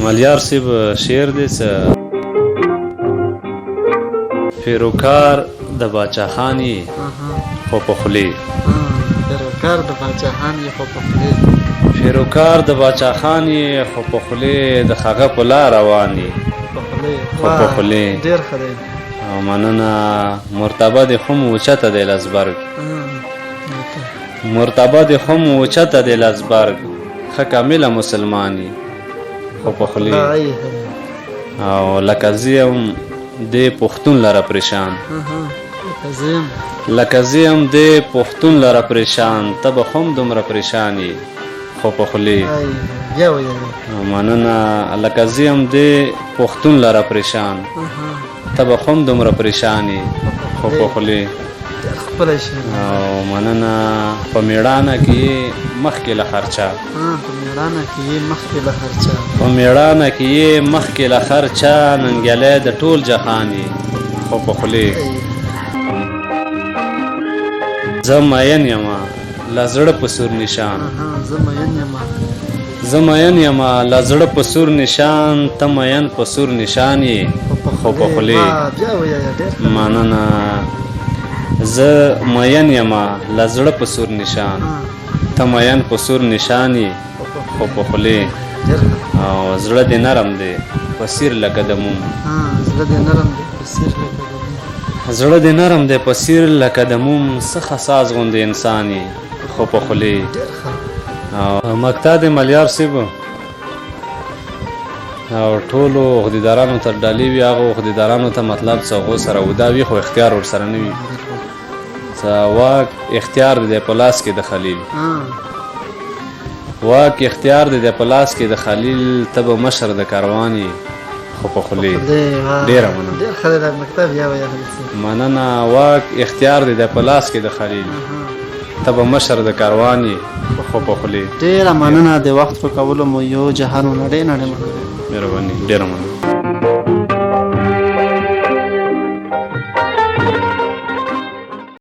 ملیار صاحب شعر دی څه پیروکار د باچاخان یې خو په خولې پیروکار د باچاخان یې خو په خولې پیروکار د باچاخان یې خو په خولې د هغه په لار روان یې خو په خولې ډېر ښه دی او مننه مرتبه دې خو مو اوچته دی لزبرګ مرتبه دې خو مو اوچته دی لزبرګ ښه کامله مسلمان یې خو په خولې او لکه زه یم دې پښتون لره پریشان لکه زه یم دې پښتون لره پریشان ته به خو هم دومره پریشان یې خو په خولې مننه لکه زه یم دې پښتون لره پریشان ته به خو هم دومره پریشان یې خو په خولې او مننه په میړانه کې یې مخکې له خرچه په میړانه کې یې مخکې له خرچه ننګیالی د ټول جهان یې خو په خولې زه مین یمه له زړه په سور نشان زه مین یمه له زړه په سور نشان ته مین په سور نشان یې خو په خولې مننه زه مین یمه له زړه په سور نشان ته مین په سور نشان یې خو په خولې او زړه دې نرم دی په سیر لکه د موم زړه دې نرم دی په سیر لکه د موم څه حساس غوندې انسان یې خو په خولې او مقطع د ملیار صاحب او ټولو عهدیدارانو ته ډالۍ وي هغو عهدیدارانو ته مطلب څه هغو سره ودا وي خو اختیار ورسره نه وي واک اختیار دی په لاس کې د خلیل واک اختیار دی په لاس کې د خلیل ته به مشر د کاروان یې خو په خولې ډېره مننه واک اختیار دی په لاس کې د خلیل ته به مشر د کاروان یې خو په خولې ډېره مننه د وخت په کولو مو یو جهان نړۍ مننه مهرباني ډېره مننه